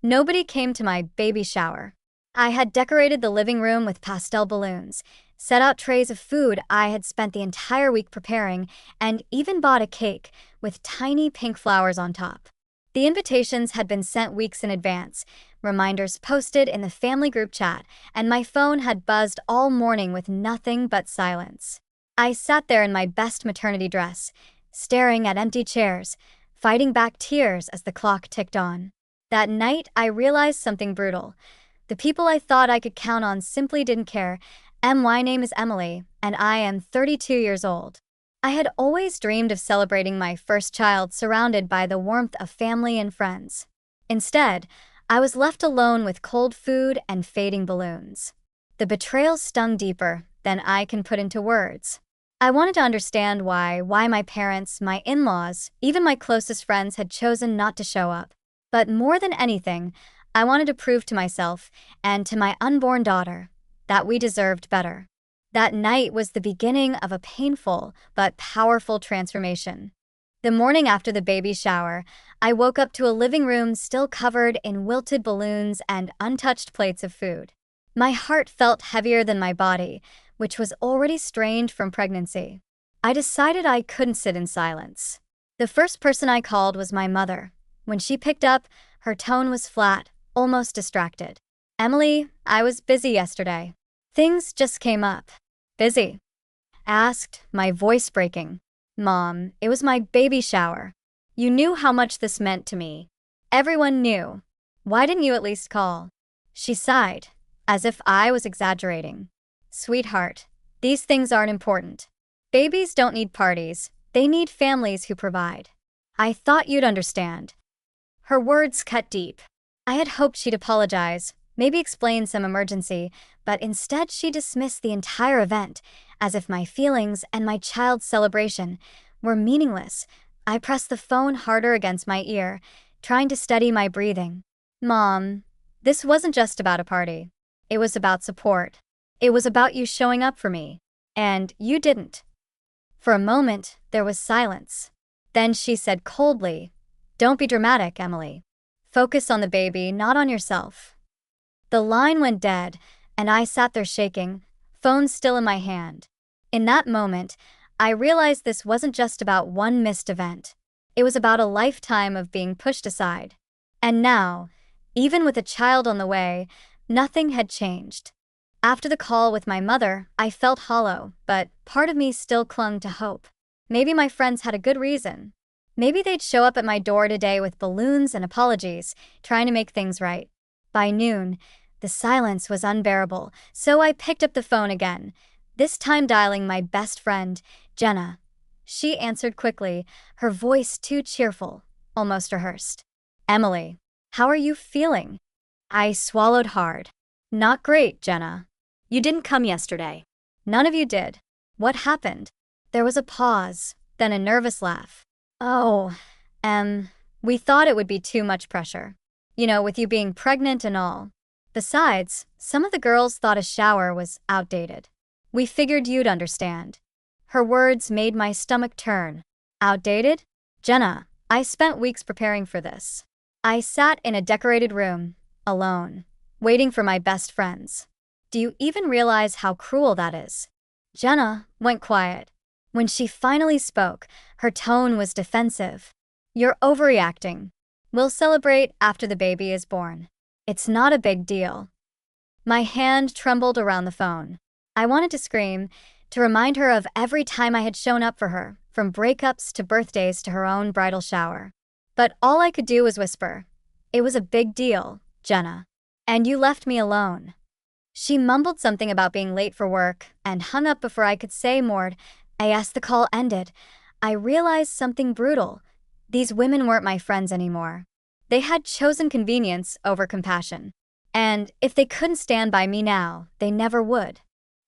Nobody came to my baby shower. I had decorated the living room with pastel balloons, set out trays of food I had spent the entire week preparing, and even bought a cake with tiny pink flowers on top. The invitations had been sent weeks in advance, reminders posted in the family group chat, and my phone had buzzed all morning with nothing but silence. I sat there in my best maternity dress, staring at empty chairs, fighting back tears as the clock ticked on. That night, I realized something brutal. The people I thought I could count on simply didn't care. My name is Emily, and I am 32 years old. I had always dreamed of celebrating my first child surrounded by the warmth of family and friends. Instead, I was left alone with cold food and fading balloons. The betrayal stung deeper than I can put into words. I wanted to understand why my parents, my in-laws, even my closest friends had chosen not to show up. But more than anything, I wanted to prove to myself and to my unborn daughter that we deserved better. That night was the beginning of a painful but powerful transformation. The morning after the baby shower, I woke up to a living room still covered in wilted balloons and untouched plates of food. My heart felt heavier than my body, which was already strained from pregnancy. I decided I couldn't sit in silence. The first person I called was my mother. When she picked up, her tone was flat, almost distracted. "Emily, I was busy yesterday. Things just came up." "Busy?" asked, my voice breaking. "Mom, it was my baby shower. You knew how much this meant to me. Everyone knew. Why didn't you at least call?" She sighed, as if I was exaggerating. "Sweetheart, these things aren't important. Babies don't need parties, they need families who provide. I thought you'd understand." Her words cut deep. I had hoped she'd apologize, maybe explain some emergency, but instead she dismissed the entire event, as if my feelings and my child's celebration were meaningless. I pressed the phone harder against my ear, trying to steady my breathing. "Mom, this wasn't just about a party. It was about support. It was about you showing up for me. And you didn't." For a moment, there was silence. Then she said coldly, "Don't be dramatic, Emily. Focus on the baby, not on yourself." The line went dead, and I sat there shaking, phone still in my hand. In that moment, I realized this wasn't just about one missed event. It was about a lifetime of being pushed aside. And now, even with a child on the way, nothing had changed. After the call with my mother, I felt hollow, but part of me still clung to hope. Maybe my friends had a good reason. Maybe they'd show up at my door today with balloons and apologies, trying to make things right. By noon, the silence was unbearable, so I picked up the phone again, this time dialing my best friend, Jenna. She answered quickly, her voice too cheerful, almost rehearsed. "Emily, how are you feeling?" I swallowed hard. "Not great, Jenna. You didn't come yesterday." "None of you did. What happened?" There was a pause, then a nervous laugh. "Oh, we thought it would be too much pressure. You know, with you being pregnant and all. Besides, some of the girls thought a shower was outdated. We figured you'd understand." Her words made my stomach turn. "Outdated? Jenna, I spent weeks preparing for this. I sat in a decorated room, alone, waiting for my best friends. Do you even realize how cruel that is?" Jenna went quiet. When she finally spoke, her tone was defensive. "You're overreacting. We'll celebrate after the baby is born. It's not a big deal." My hand trembled around the phone. I wanted to scream, to remind her of every time I had shown up for her, from breakups to birthdays to her own bridal shower. But all I could do was whisper, "It was a big deal, Jenna. And you left me alone." She mumbled something about being late for work and hung up before I could say more. As the call ended, I realized something brutal. These women weren't my friends anymore. They had chosen convenience over compassion. And if they couldn't stand by me now, they never would.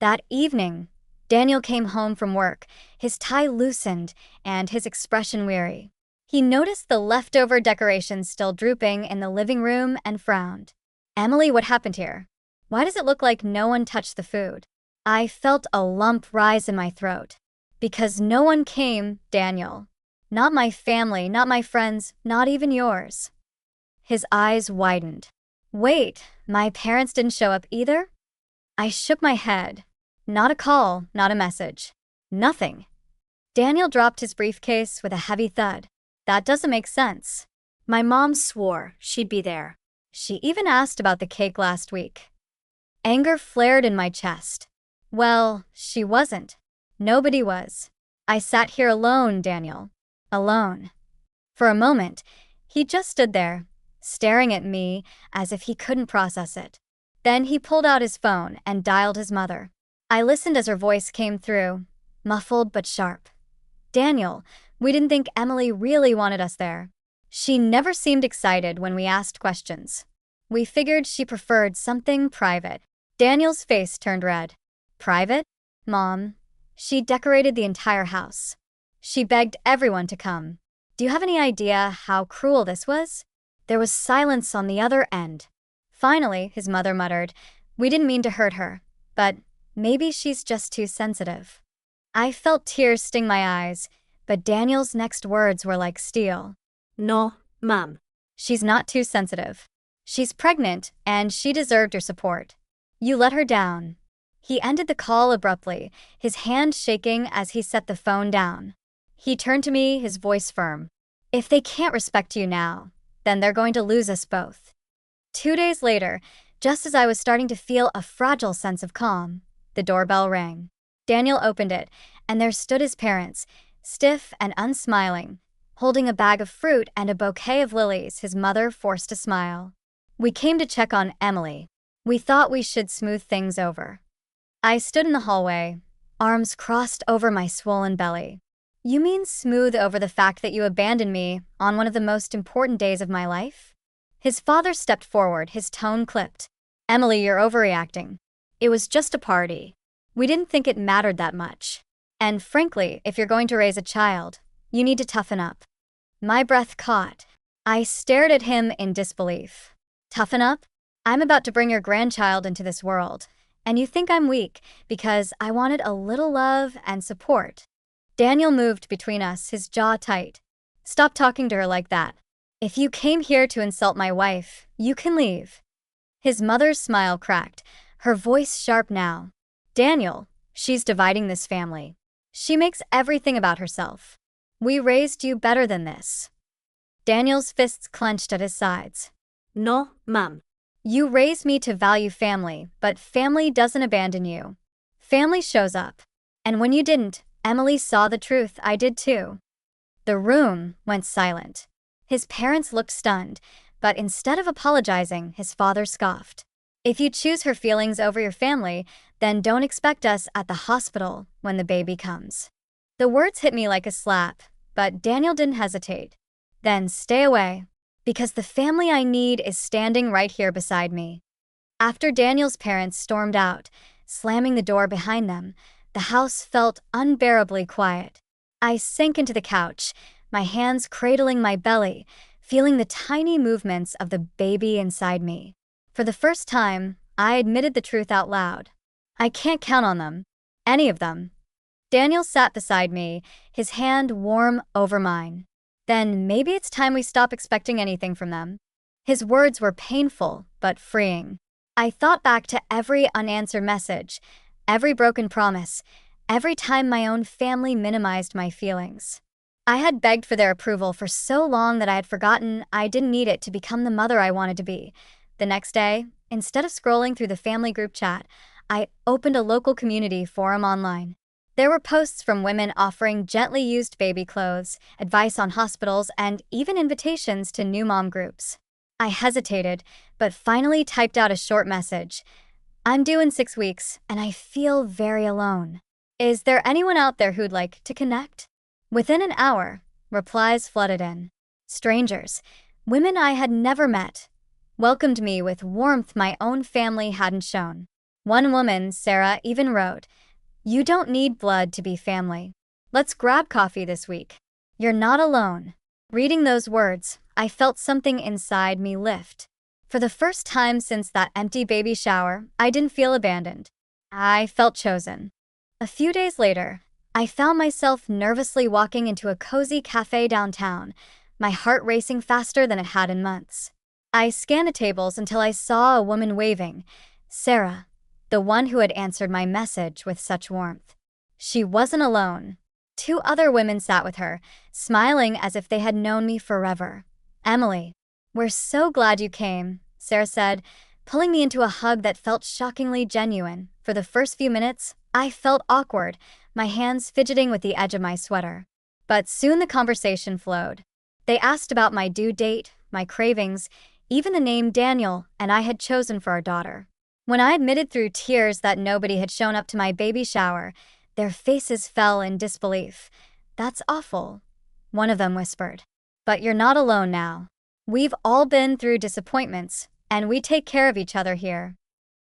That evening, Daniel came home from work, his tie loosened and his expression weary. He noticed the leftover decorations still drooping in the living room and frowned. "Emily, what happened here? Why does it look like no one touched the food?" I felt a lump rise in my throat. "Because no one came, Daniel. Not my family, not my friends, not even yours." His eyes widened. Wait, my parents didn't show up either? I shook my head. Not a call, not a message. Nothing. Daniel dropped his briefcase with a heavy thud. That doesn't make sense. My mom swore she'd be there. She even asked about the cake last week. Anger flared in my chest. Well, she wasn't. Nobody was. I sat here alone, Daniel. Alone. For a moment, he just stood there, staring at me as if he couldn't process it. Then he pulled out his phone and dialed his mother. I listened as her voice came through, muffled but sharp. Daniel, we didn't think Emily really wanted us there. She never seemed excited when we asked questions. We figured she preferred something private. Daniel's face turned red. Private? Mom. She decorated the entire house. She begged everyone to come. Do you have any idea how cruel this was? There was silence on the other end. Finally, his mother muttered, we didn't mean to hurt her, but maybe she's just too sensitive. I felt tears sting my eyes, but Daniel's next words were like steel. No, Mom. She's not too sensitive. She's pregnant, and she deserved your support. You let her down. He ended the call abruptly, his hand shaking as he set the phone down. He turned to me, his voice firm. If they can't respect you now, then they're going to lose us both. 2 days later, just as I was starting to feel a fragile sense of calm, the doorbell rang. Daniel opened it, and there stood his parents, stiff and unsmiling, holding a bag of fruit and a bouquet of lilies. His mother forced a smile. We came to check on Emily. We thought we should smooth things over. I stood in the hallway, arms crossed over my swollen belly. You mean smooth over the fact that you abandoned me on one of the most important days of my life? His father stepped forward, his tone clipped. Emily, you're overreacting. It was just a party. We didn't think it mattered that much. And frankly, if you're going to raise a child, you need to toughen up. My breath caught. I stared at him in disbelief. Toughen up? I'm about to bring your grandchild into this world, and you think I'm weak because I wanted a little love and support. Daniel moved between us, his jaw tight. Stop talking to her like that. If you came here to insult my wife, you can leave. His mother's smile cracked, her voice sharp now. Daniel, she's dividing this family. She makes everything about herself. We raised you better than this. Daniel's fists clenched at his sides. No, Mom. You raised me to value family, but family doesn't abandon you. Family shows up. And when you didn't, Emily saw the truth. I did too. The room went silent. His parents looked stunned, but instead of apologizing, his father scoffed. If you choose her feelings over your family, then don't expect us at the hospital when the baby comes. The words hit me like a slap, but Daniel didn't hesitate. Then stay away, because the family I need is standing right here beside me. After Daniel's parents stormed out, slamming the door behind them, the house felt unbearably quiet. I sank into the couch, my hands cradling my belly, feeling the tiny movements of the baby inside me. For the first time, I admitted the truth out loud. I can't count on them. Any of them. Daniel sat beside me, his hand warm over mine. Then maybe it's time we stop expecting anything from them. His words were painful, but freeing. I thought back to every unanswered message, every broken promise, every time my own family minimized my feelings. I had begged for their approval for so long that I had forgotten I didn't need it to become the mother I wanted to be. The next day, instead of scrolling through the family group chat, I opened a local community forum online. There were posts from women offering gently used baby clothes, advice on hospitals, and even invitations to new mom groups. I hesitated, but finally typed out a short message. I'm due in 6 weeks, and I feel very alone. Is there anyone out there who'd like to connect? Within an hour, replies flooded in. Strangers, women I had never met, welcomed me with warmth my own family hadn't shown. One woman, Sarah, even wrote, "You don't need blood to be family. Let's grab coffee this week. You're not alone." Reading those words, I felt something inside me lift. For the first time since that empty baby shower, I didn't feel abandoned. I felt chosen. A few days later, I found myself nervously walking into a cozy cafe downtown, my heart racing faster than it had in months. I scanned the tables until I saw a woman waving. Sarah, the one who had answered my message with such warmth. She wasn't alone. Two other women sat with her, smiling as if they had known me forever. Emily, we're so glad you came, Sarah said, pulling me into a hug that felt shockingly genuine. For the first few minutes, I felt awkward, my hands fidgeting with the edge of my sweater. But soon the conversation flowed. They asked about my due date, my cravings, even the name Daniel and I had chosen for our daughter. When I admitted through tears that nobody had shown up to my baby shower, their faces fell in disbelief. "That's awful," one of them whispered. "But you're not alone now. We've all been through disappointments, and we take care of each other here."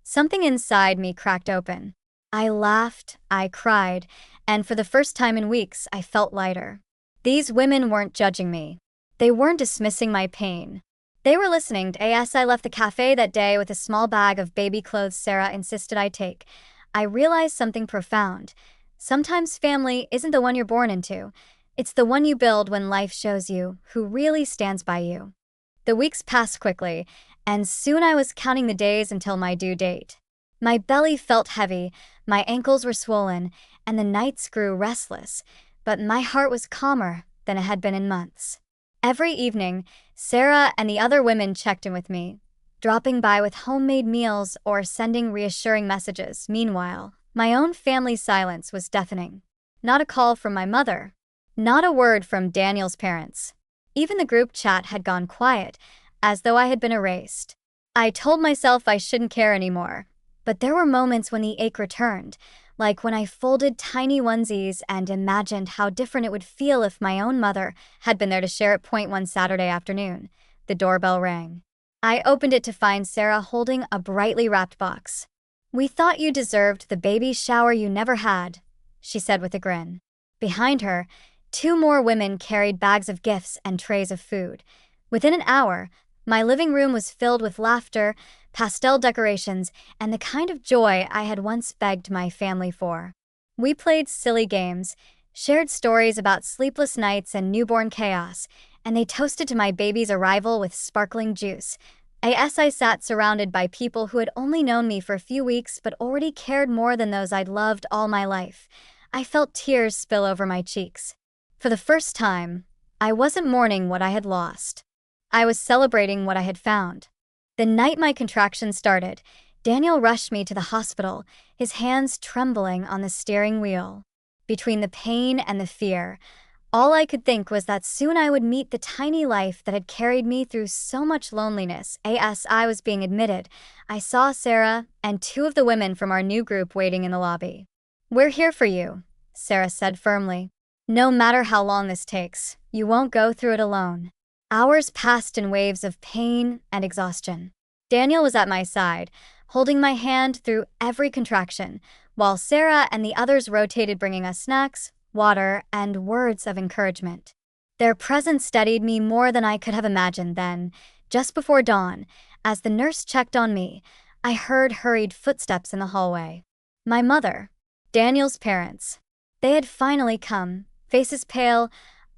Something inside me cracked open. I laughed, I cried, and for the first time in weeks, I felt lighter. These women weren't judging me. They weren't dismissing my pain. They were listening. As I left the cafe that day with a small bag of baby clothes Sarah insisted I take, I realized something profound. Sometimes family isn't the one you're born into. It's the one you build when life shows you who really stands by you. The weeks passed quickly, and soon I was counting the days until my due date. My belly felt heavy, my ankles were swollen, and the nights grew restless, but my heart was calmer than it had been in months. Every evening, Sarah and the other women checked in with me, dropping by with homemade meals or sending reassuring messages. Meanwhile, my own family's silence was deafening. Not a call from my mother. Not a word from Daniel's parents. Even the group chat had gone quiet, as though I had been erased. I told myself I shouldn't care anymore, but there were moments when the ache returned, like when I folded tiny onesies and imagined how different it would feel if my own mother had been there to share it. One Saturday afternoon, the doorbell rang. I opened it to find Sarah holding a brightly wrapped box. "We thought you deserved the baby shower you never had," she said with a grin. Behind her, two more women carried bags of gifts and trays of food. Within an hour, my living room was filled with laughter, pastel decorations, and the kind of joy I had once begged my family for. We played silly games, shared stories about sleepless nights and newborn chaos, and they toasted to my baby's arrival with sparkling juice. I sat surrounded by people who had only known me for a few weeks but already cared more than those I'd loved all my life. I felt tears spill over my cheeks. For the first time, I wasn't mourning what I had lost. I was celebrating what I had found. The night my contractions started, Daniel rushed me to the hospital, his hands trembling on the steering wheel. Between the pain and the fear, all I could think was that soon I would meet the tiny life that had carried me through so much loneliness. As I was being admitted, I saw Sarah and two of the women from our new group waiting in the lobby. "We're here for you," Sarah said firmly. "No matter how long this takes, you won't go through it alone." Hours passed in waves of pain and exhaustion. Daniel was at my side, holding my hand through every contraction, while Sarah and the others rotated bringing us snacks, water, and words of encouragement. Their presence steadied me more than I could have imagined. Then, just before dawn, as the nurse checked on me, I heard hurried footsteps in the hallway. My mother, Daniel's parents. They had finally come, faces pale,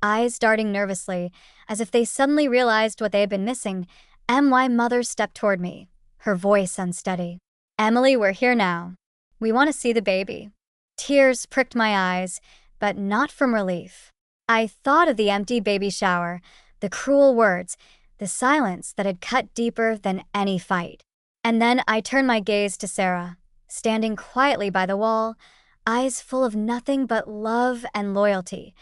eyes darting nervously, as if they suddenly realized what they had been missing. My mother stepped toward me, her voice unsteady. "Emily, we're here now. We want to see the baby." Tears pricked my eyes, but not from relief. I thought of the empty baby shower, the cruel words, the silence that had cut deeper than any fight. And then I turned my gaze to Sarah, standing quietly by the wall, eyes full of nothing but love and loyalty.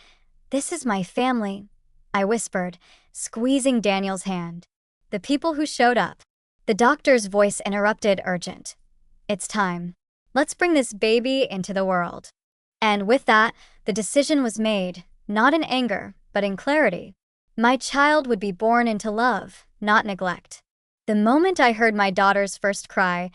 "This is my family," I whispered, squeezing Daniel's hand. "The people who showed up." The doctor's voice interrupted, urgent. "It's time. Let's bring this baby into the world." And with that, the decision was made, not in anger, but in clarity. My child would be born into love, not neglect. The moment I heard my daughter's first cry,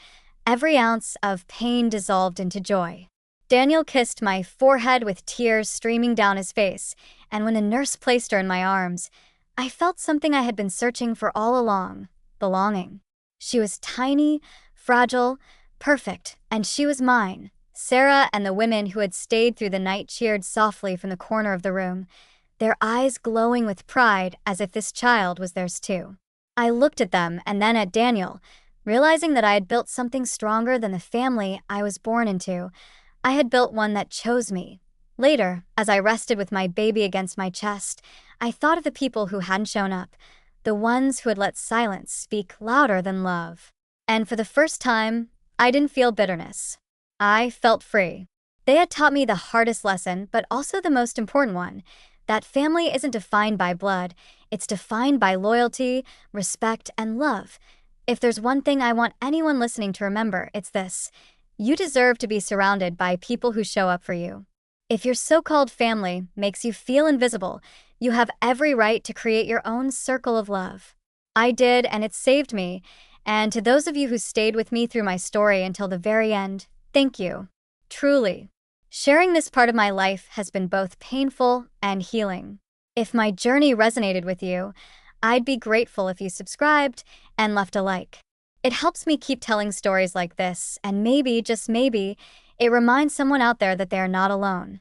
every ounce of pain dissolved into joy. Daniel kissed my forehead with tears streaming down his face, and when the nurse placed her in my arms, I felt something I had been searching for all along: belonging. She was tiny, fragile, perfect, and she was mine. Sarah and the women who had stayed through the night cheered softly from the corner of the room, their eyes glowing with pride as if this child was theirs too. I looked at them and then at Daniel, realizing that I had built something stronger than the family I was born into. I had built one that chose me. Later, as I rested with my baby against my chest, I thought of the people who hadn't shown up, the ones who had let silence speak louder than love. And for the first time, I didn't feel bitterness. I felt free. They had taught me the hardest lesson, but also the most important one, that family isn't defined by blood, it's defined by loyalty, respect, and love. If there's one thing I want anyone listening to remember, it's this: you deserve to be surrounded by people who show up for you. If your so-called family makes you feel invisible, you have every right to create your own circle of love. I did, and it saved me. And to those of you who stayed with me through my story until the very end, thank you. Truly. Sharing this part of my life has been both painful and healing. If my journey resonated with you, I'd be grateful if you subscribed and left a like. It helps me keep telling stories like this, and maybe, just maybe, it reminds someone out there that they are not alone.